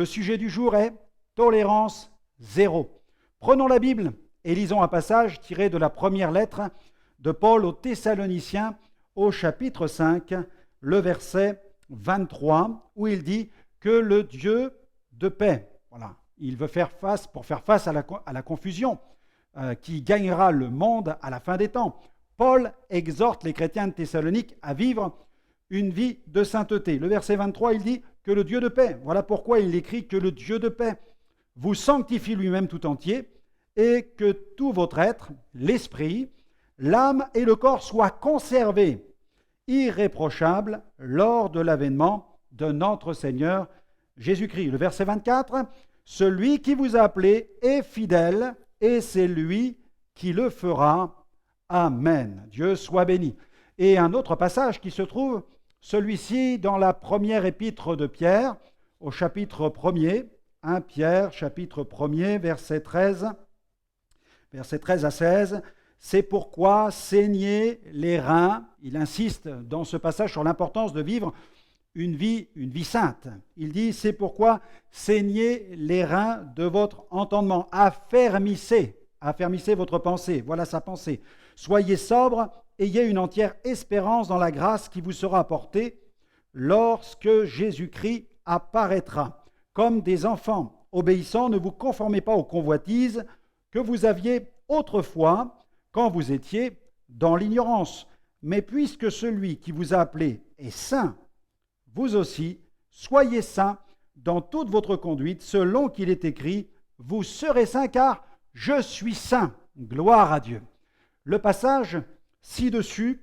Le sujet du jour est tolérance zéro. Prenons la Bible et lisons un passage tiré de la première lettre de Paul aux Thessaloniciens au chapitre 5, le verset 23, où il dit que le Dieu de paix, voilà, il veut faire face à la confusion qui gagnera le monde à la fin des temps. Paul exhorte les chrétiens de Thessalonique à vivre une vie de sainteté. Le verset 23, il dit que le Dieu de paix, voilà pourquoi il écrit que le Dieu de paix vous sanctifie lui-même tout entier et que tout votre être, l'esprit, l'âme et le corps soient conservés irréprochables lors de l'avènement de notre Seigneur Jésus-Christ. Le verset 24, celui qui vous a appelé est fidèle et c'est lui qui le fera. Amen. Dieu soit béni. Et un autre passage qui se trouve, celui-ci dans la première épître de Pierre, au chapitre 1er, 1 Pierre, chapitre 1er, verset 13 à 16, c'est pourquoi saignez les reins. Il insiste dans ce passage sur l'importance de vivre une vie sainte. Il dit, c'est pourquoi saignez les reins de votre entendement, affermissez votre pensée, voilà sa pensée. Soyez sobres, ayez une entière espérance dans la grâce qui vous sera apportée lorsque Jésus-Christ apparaîtra. Comme des enfants obéissants, ne vous conformez pas aux convoitises que vous aviez autrefois quand vous étiez dans l'ignorance. Mais puisque celui qui vous a appelé est saint, vous aussi, soyez saints dans toute votre conduite, selon qu'il est écrit, vous serez saints car je suis saint. Gloire à Dieu. Le passage ci-dessus,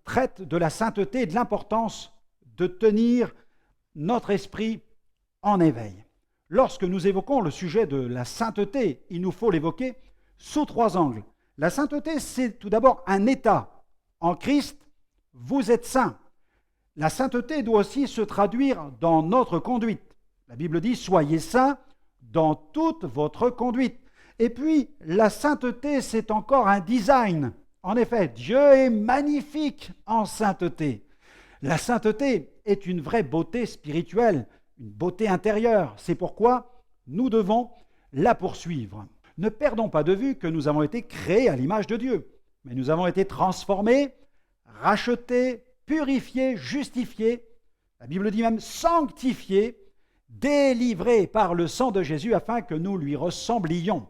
traite de la sainteté et de l'importance de tenir notre esprit en éveil. Lorsque nous évoquons le sujet de la sainteté, il nous faut l'évoquer sous 3 angles. La sainteté, c'est tout d'abord un état. En Christ, vous êtes saints. La sainteté doit aussi se traduire dans notre conduite. La Bible dit « Soyez saints dans toute votre conduite ». Et puis, la sainteté, c'est encore un design. En effet, Dieu est magnifique en sainteté. La sainteté est une vraie beauté spirituelle, une beauté intérieure. C'est pourquoi nous devons la poursuivre. Ne perdons pas de vue que nous avons été créés à l'image de Dieu, mais nous avons été transformés, rachetés, purifiés, justifiés. La Bible dit même sanctifiés, délivrés par le sang de Jésus afin que nous lui ressemblions.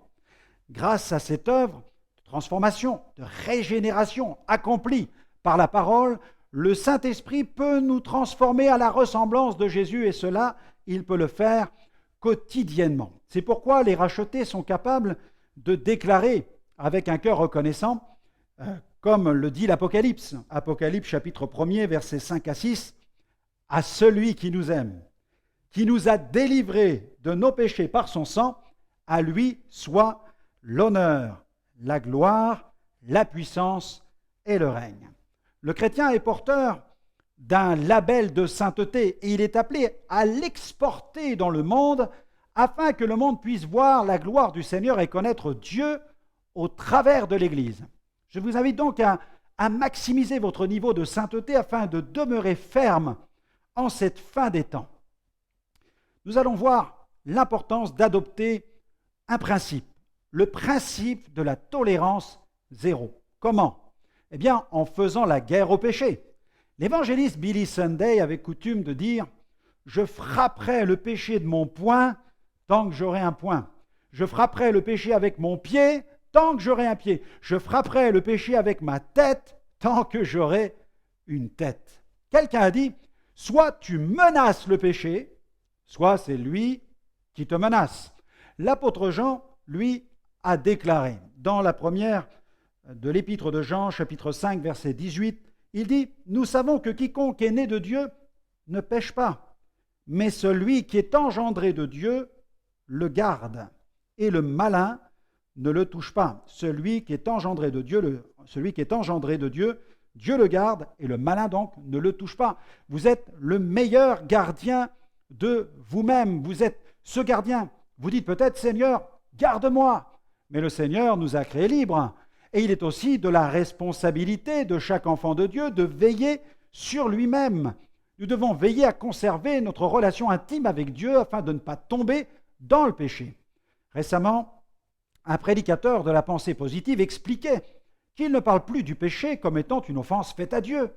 Grâce à cette œuvre de transformation, de régénération accomplie par la parole, le Saint-Esprit peut nous transformer à la ressemblance de Jésus et cela, il peut le faire quotidiennement. C'est pourquoi les rachetés sont capables de déclarer avec un cœur reconnaissant, comme le dit l'Apocalypse, Apocalypse chapitre 1er, versets 5 à 6, « À celui qui nous aime, qui nous a délivrés de nos péchés par son sang, à lui soit l'honneur, la gloire, la puissance et le règne. » Le chrétien est porteur d'un label de sainteté et il est appelé à l'exporter dans le monde afin que le monde puisse voir la gloire du Seigneur et connaître Dieu au travers de l'Église. Je vous invite donc à maximiser votre niveau de sainteté afin de demeurer ferme en cette fin des temps. Nous allons voir l'importance d'adopter un principe, le principe de la tolérance zéro. Comment ? Eh bien, en faisant la guerre au péché. L'évangéliste Billy Sunday avait coutume de dire « Je frapperai le péché de mon poing tant que j'aurai un poing. Je frapperai le péché avec mon pied tant que j'aurai un pied. Je frapperai le péché avec ma tête tant que j'aurai une tête. » Quelqu'un a dit « Soit tu menaces le péché, soit c'est lui qui te menace. » L'apôtre Jean, lui, a déclaré dans la première de l'épître de Jean, chapitre 5, verset 18, il dit « Nous savons que quiconque est né de Dieu ne pêche pas, mais celui qui est engendré de Dieu le garde, et le malin ne le touche pas. Celui qui est engendré de Dieu, Dieu le garde, et le malin donc ne le touche pas. » Vous êtes le meilleur gardien de vous-même, vous êtes ce gardien. Vous dites peut-être « Seigneur, garde-moi !» Mais le Seigneur nous a créés libres. Et il est aussi de la responsabilité de chaque enfant de Dieu de veiller sur lui-même. Nous devons veiller à conserver notre relation intime avec Dieu afin de ne pas tomber dans le péché. Récemment, un prédicateur de la pensée positive expliquait qu'il ne parle plus du péché comme étant une offense faite à Dieu.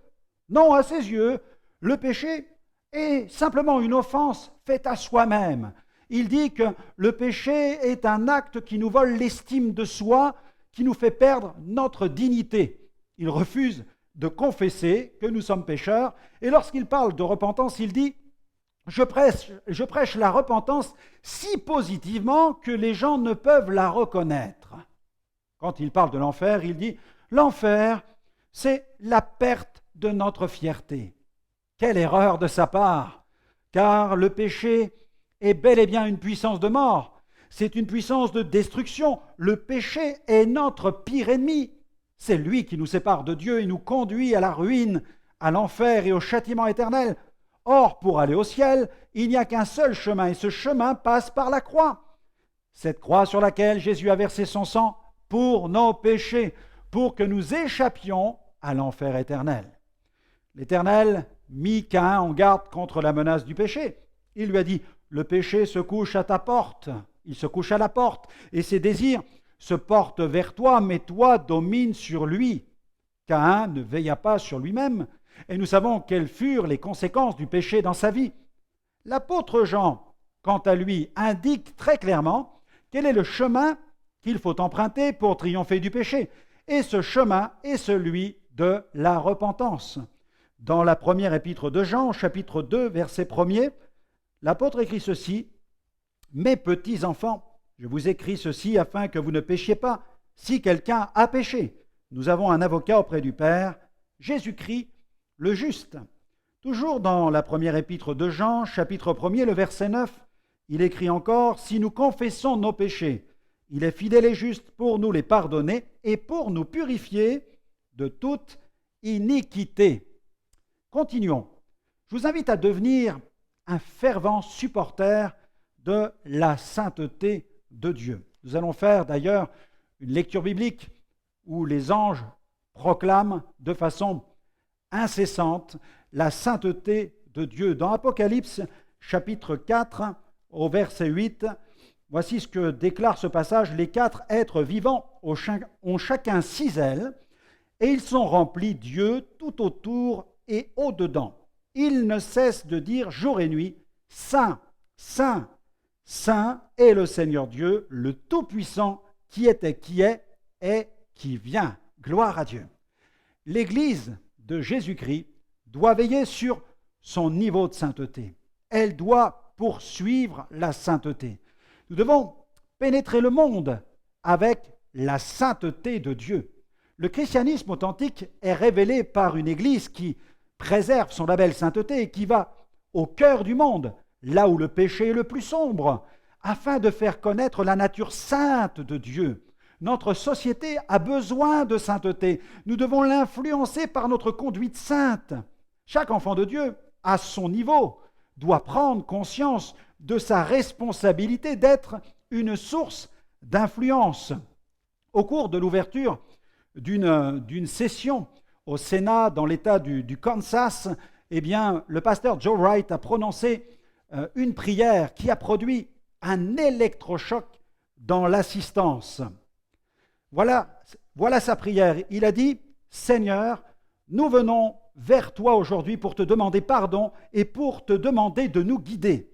Non, à ses yeux, le péché est simplement une offense faite à soi-même. Il dit que le péché est un acte qui nous vole l'estime de soi, qui nous fait perdre notre dignité. Il refuse de confesser que nous sommes pécheurs, et lorsqu'il parle de repentance, il dit « Je prêche la repentance si positivement que les gens ne peuvent la reconnaître. » Quand il parle de l'enfer, il dit « L'enfer, c'est la perte de notre fierté. » Quelle erreur de sa part, car le péché est bel et bien une puissance de mort. C'est une puissance de destruction. Le péché est notre pire ennemi. C'est lui qui nous sépare de Dieu et nous conduit à la ruine, à l'enfer et au châtiment éternel. Or, pour aller au ciel, il n'y a qu'un seul chemin, et ce chemin passe par la croix. Cette croix sur laquelle Jésus a versé son sang pour nos péchés, pour que nous échappions à l'enfer éternel. L'Éternel mit Caïn en garde contre la menace du péché. Il lui a dit « Le péché se couche à ta porte, il se couche à la porte, et ses désirs se portent vers toi, mais toi domines sur lui. » Caïn ne veilla pas sur lui-même, et nous savons quelles furent les conséquences du péché dans sa vie. L'apôtre Jean, quant à lui, indique très clairement quel est le chemin qu'il faut emprunter pour triompher du péché. Et ce chemin est celui de la repentance. Dans la première épître de Jean, chapitre 2, verset 1er, l'apôtre écrit ceci: « Mes petits enfants, je vous écris ceci afin que vous ne péchiez pas. Si quelqu'un a péché, nous avons un avocat auprès du Père, Jésus-Christ, le juste. » Toujours dans la première épître de Jean, chapitre 1er, le verset 9, il écrit encore: « Si nous confessons nos péchés, il est fidèle et juste pour nous les pardonner et pour nous purifier de toute iniquité. » Continuons. Je vous invite à devenir un fervent supporter de la sainteté de Dieu. Nous allons faire d'ailleurs une lecture biblique où les anges proclament de façon incessante la sainteté de Dieu. Dans Apocalypse chapitre 4 au verset 8, voici ce que déclare ce passage: « Les 4 êtres vivants ont chacun 6 ailes, et ils sont remplis d'yeux tout autour et au-dedans. Ils ne cessent de dire jour et nuit: Saint, Saint, Saint est le Seigneur Dieu, le Tout-Puissant, qui était, qui est et qui vient. » Gloire à Dieu. L'Église de Jésus-Christ doit veiller sur son niveau de sainteté. Elle doit poursuivre la sainteté. Nous devons pénétrer le monde avec la sainteté de Dieu. Le christianisme authentique est révélé par une Église qui préserve son label sainteté et qui va au cœur du monde, là où le péché est le plus sombre, afin de faire connaître la nature sainte de Dieu. Notre société a besoin de sainteté. Nous devons l'influencer par notre conduite sainte. Chaque enfant de Dieu, à son niveau, doit prendre conscience de sa responsabilité d'être une source d'influence. Au cours de l'ouverture d'une session au Sénat dans l'État du Kansas, eh bien, le pasteur Joe Wright a prononcé une prière qui a produit un électrochoc dans l'assistance. Voilà sa prière. Il a dit: « Seigneur, nous venons vers toi aujourd'hui pour te demander pardon et pour te demander de nous guider.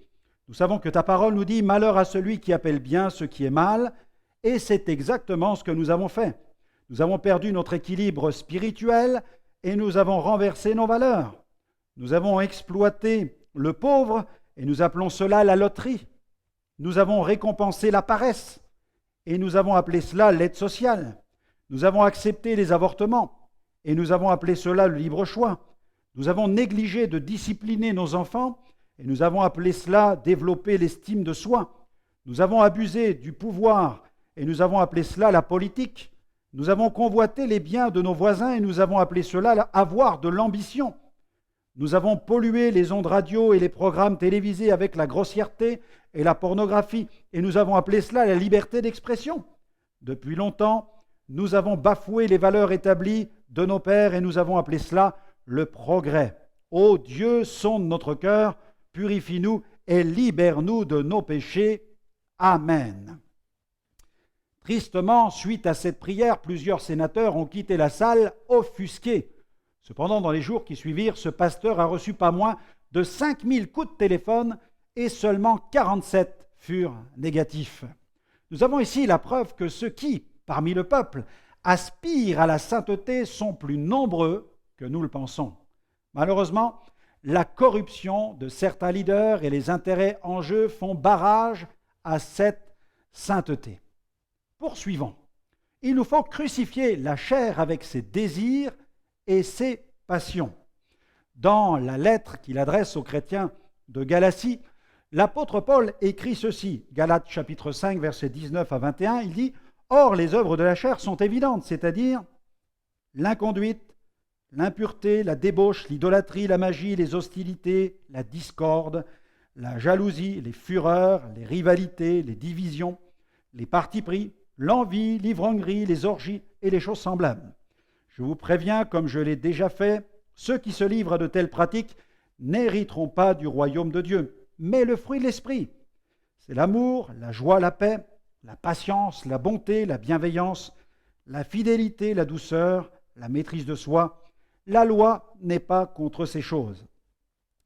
Nous savons que ta parole nous dit: malheur à celui qui appelle bien ce qui est mal, et c'est exactement ce que nous avons fait. Nous avons perdu notre équilibre spirituel et nous avons renversé nos valeurs. Nous avons exploité le pauvre et nous appelons cela la loterie. Nous avons récompensé la paresse et nous avons appelé cela l'aide sociale. Nous avons accepté les avortements et nous avons appelé cela le libre choix. Nous avons négligé de discipliner nos enfants et nous avons appelé cela développer l'estime de soi. Nous avons abusé du pouvoir et nous avons appelé cela la politique. Nous avons convoité les biens de nos voisins et nous avons appelé cela avoir de l'ambition. Nous avons pollué les ondes radio et les programmes télévisés avec la grossièreté et la pornographie et nous avons appelé cela la liberté d'expression. Depuis longtemps, nous avons bafoué les valeurs établies de nos pères et nous avons appelé cela le progrès. Ô Dieu, sonde notre cœur, purifie-nous et libère-nous de nos péchés. Amen. Tristement, suite à cette prière, plusieurs sénateurs ont quitté la salle offusqués. Cependant, dans les jours qui suivirent, ce pasteur a reçu pas moins de 5000 coups de téléphone et seulement 47 furent négatifs. Nous avons ici la preuve que ceux qui, parmi le peuple, aspirent à la sainteté sont plus nombreux que nous le pensons. Malheureusement, la corruption de certains leaders et les intérêts en jeu font barrage à cette sainteté. Poursuivons. Il nous faut crucifier la chair avec ses désirs et ses passions. Dans la lettre qu'il adresse aux chrétiens de Galatie, l'apôtre Paul écrit ceci, Galates chapitre 5, versets 19 à 21, il dit « Or, les œuvres de la chair sont évidentes, c'est-à-dire l'inconduite, l'impureté, la débauche, l'idolâtrie, la magie, les hostilités, la discorde, la jalousie, les fureurs, les rivalités, les divisions, les partis pris, l'envie, l'ivrognerie, les orgies et les choses semblables. Je vous préviens, comme je l'ai déjà fait, ceux qui se livrent à de telles pratiques n'hériteront pas du royaume de Dieu. Mais le fruit de l'esprit, c'est l'amour, la joie, la paix, la patience, la bonté, la bienveillance, la fidélité, la douceur, la maîtrise de soi. La loi n'est pas contre ces choses.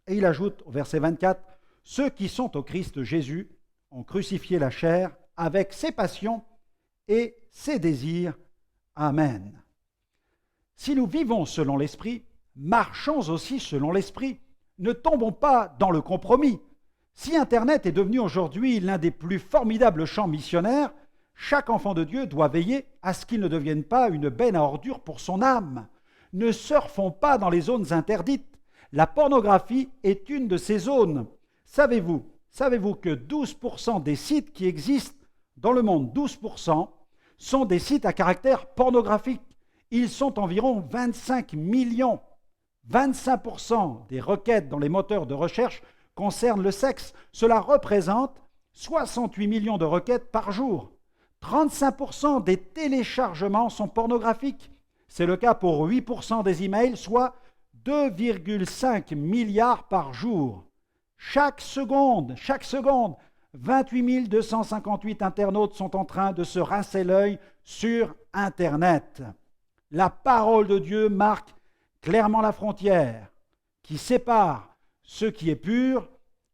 Et il ajoute au verset 24, « Ceux qui sont au Christ Jésus ont crucifié la chair avec ses passions et ses désirs. Amen. » Si nous vivons selon l'Esprit, marchons aussi selon l'Esprit. Ne tombons pas dans le compromis. Si Internet est devenu aujourd'hui l'un des plus formidables champs missionnaires, chaque enfant de Dieu doit veiller à ce qu'il ne devienne pas une benne à ordures pour son âme. Ne surfons pas dans les zones interdites. La pornographie est une de ces zones. Savez-vous que 12% des sites qui existent dans le monde, 12%, sont des sites à caractère pornographique. Ils sont environ 25 millions. 25% des requêtes dans les moteurs de recherche concernent le sexe. Cela représente 68 millions de requêtes par jour. 35% des téléchargements sont pornographiques. C'est le cas pour 8% des emails, soit 2,5 milliards par jour. Chaque seconde, 28 258 internautes sont en train de se rincer l'œil sur Internet. La parole de Dieu marque clairement la frontière qui sépare ce qui est pur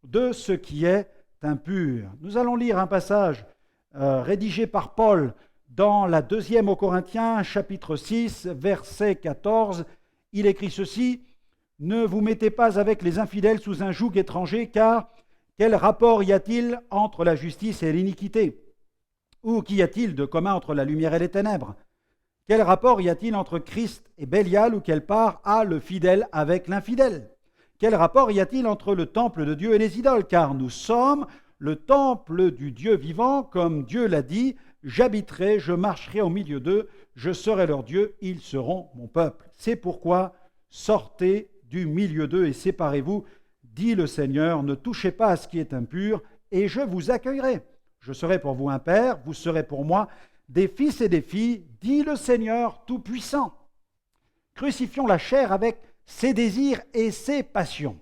de ce qui est impur. Nous allons lire un passage rédigé par Paul dans la 2e aux Corinthiens, chapitre 6, verset 14. Il écrit ceci, « Ne vous mettez pas avec les infidèles sous un joug étranger, car quel rapport y a-t-il entre la justice et l'iniquité? Ou qu'y a-t-il de commun entre la lumière et les ténèbres? Quel rapport y a-t-il entre Christ et Bélial, ou quelle part a le fidèle avec l'infidèle? Quel rapport y a-t-il entre le temple de Dieu et les idoles? Car nous sommes le temple du Dieu vivant, comme Dieu l'a dit, « J'habiterai, je marcherai au milieu d'eux, je serai leur Dieu, ils seront mon peuple. » C'est pourquoi sortez du milieu d'eux et séparez-vous, dit le Seigneur, ne touchez pas à ce qui est impur, et je vous accueillerai. Je serai pour vous un père, vous serez pour moi des fils et des filles, dit le Seigneur Tout-Puissant. Crucifions la chair avec ses désirs et ses passions.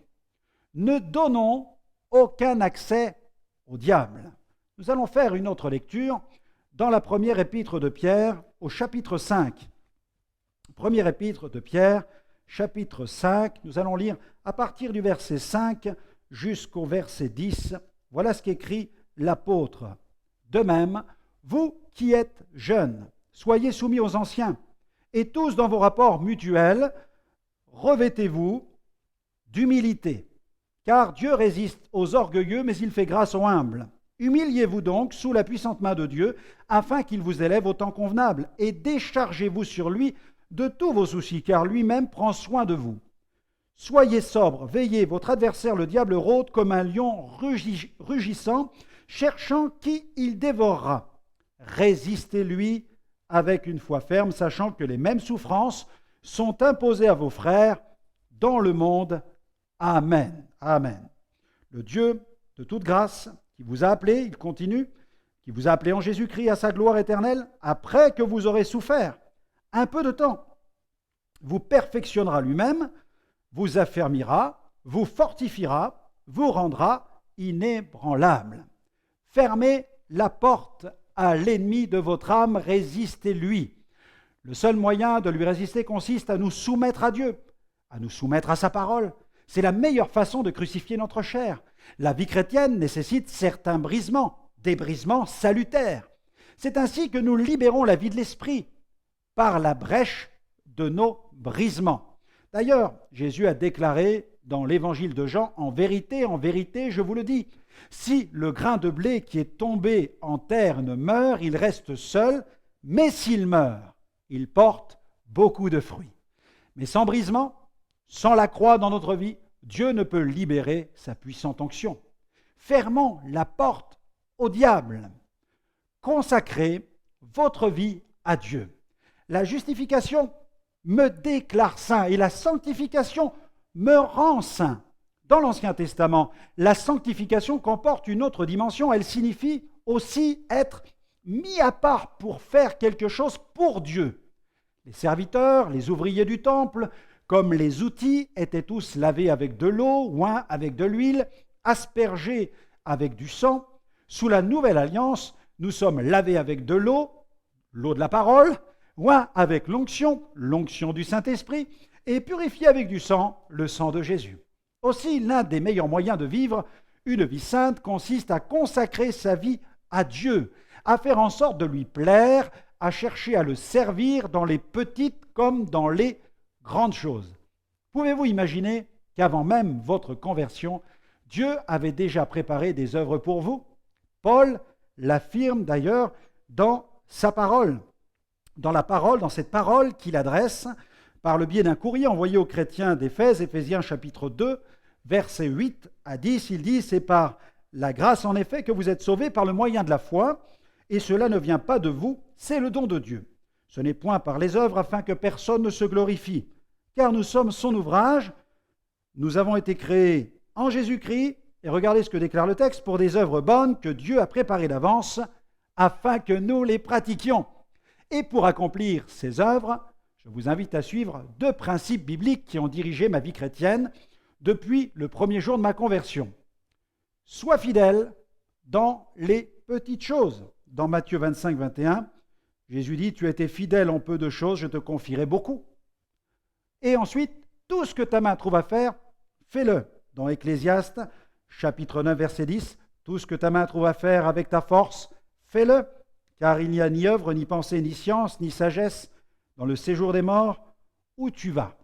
Ne donnons aucun accès au diable. Nous allons faire une autre lecture dans la première épître de Pierre, au chapitre 5. Première épître de Pierre, chapitre 5, nous allons lire à partir du verset 5 jusqu'au verset 10. Voilà ce qu'écrit l'apôtre. De même, vous qui êtes jeunes, soyez soumis aux anciens, et tous dans vos rapports mutuels, revêtez-vous d'humilité, car Dieu résiste aux orgueilleux, mais il fait grâce aux humbles. Humiliez-vous donc sous la puissante main de Dieu, afin qu'il vous élève au temps convenable, et déchargez-vous sur lui de tous vos soucis, car lui-même prend soin de vous. Soyez sobres, veillez, votre adversaire le diable rôde comme un lion rugissant, cherchant qui il dévorera. Résistez-lui avec une foi ferme, sachant que les mêmes souffrances sont imposées à vos frères dans le monde. Amen. Amen. Le Dieu de toute grâce, qui vous a appelé, il continue, qui vous a appelé en Jésus-Christ à sa gloire éternelle, après que vous aurez souffert un peu de temps, vous perfectionnera lui-même, vous affermira, vous fortifiera, vous rendra inébranlable. Fermez la porte à l'ennemi de votre âme, résistez-lui. Le seul moyen de lui résister consiste à nous soumettre à Dieu, à nous soumettre à sa parole. C'est la meilleure façon de crucifier notre chair. La vie chrétienne nécessite certains brisements, des brisements salutaires. C'est ainsi que nous libérons la vie de l'esprit, par la brèche de nos brisements. D'ailleurs, Jésus a déclaré dans l'évangile de Jean, en vérité, je vous le dis, si le grain de blé qui est tombé en terre ne meurt, il reste seul, mais s'il meurt, il porte beaucoup de fruits. Mais sans brisement, sans la croix dans notre vie, Dieu ne peut libérer sa puissante onction. Fermons la porte au diable. Consacrez votre vie à Dieu. La justification me déclare saint et la sanctification me rend saint. Dans l'Ancien Testament, la sanctification comporte une autre dimension. Elle signifie aussi être mis à part pour faire quelque chose pour Dieu. Les serviteurs, les ouvriers du temple, comme les outils, étaient tous lavés avec de l'eau, oints avec de l'huile, aspergés avec du sang. Sous la nouvelle alliance, nous sommes lavés avec de l'eau, l'eau de la parole, oints avec l'onction, l'onction du Saint-Esprit, et purifiés avec du sang, le sang de Jésus. Aussi, l'un des meilleurs moyens de vivre une vie sainte consiste à consacrer sa vie à Dieu, à faire en sorte de lui plaire, à chercher à le servir dans les petites comme dans les grandes choses. Pouvez-vous imaginer qu'avant même votre conversion, Dieu avait déjà préparé des œuvres pour vous? Paul l'affirme d'ailleurs dans sa parole, dans cette parole qu'il adresse par le biais d'un courrier envoyé aux chrétiens d'Éphèse, Éphésiens chapitre 2, versets 8 à 10, il dit « C'est par la grâce en effet que vous êtes sauvés par le moyen de la foi, et cela ne vient pas de vous, c'est le don de Dieu. Ce n'est point par les œuvres afin que personne ne se glorifie, car nous sommes son ouvrage, nous avons été créés en Jésus-Christ, et regardez ce que déclare le texte, pour des œuvres bonnes que Dieu a préparées d'avance, afin que nous les pratiquions. Et pour accomplir ces œuvres, je vous invite à suivre 2 principes bibliques qui ont dirigé ma vie chrétienne depuis le premier jour de ma conversion. Sois fidèle dans les petites choses. Dans Matthieu 25, 21, Jésus dit « Tu as été fidèle en peu de choses, je te confierai beaucoup. » Et ensuite, tout ce que ta main trouve à faire, fais-le. Dans Ecclésiaste, chapitre 9, verset 10, « Tout ce que ta main trouve à faire avec ta force, fais-le, car il n'y a ni œuvre, ni pensée, ni science, ni sagesse dans le séjour des morts où tu vas. »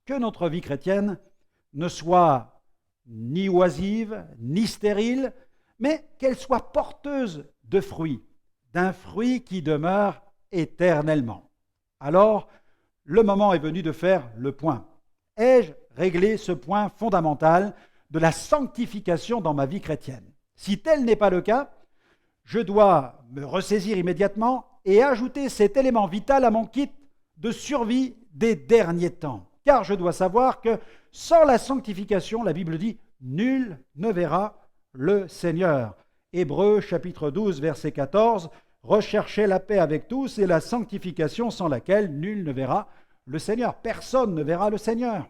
Que notre vie chrétienne ne soit ni oisive, ni stérile, mais qu'elle soit porteuse de fruits, d'un fruit qui demeure éternellement. Alors, le moment est venu de faire le point. Ai-je réglé ce point fondamental de la sanctification dans ma vie chrétienne? Si tel n'est pas le cas, je dois me ressaisir immédiatement et ajouter cet élément vital à mon kit de survie des derniers temps. Car je dois savoir que sans la sanctification, la Bible dit, nul ne verra le Seigneur. Hébreux chapitre 12, verset 14, recherchez la paix avec tous et la sanctification sans laquelle nul ne verra le Seigneur. Personne ne verra le Seigneur.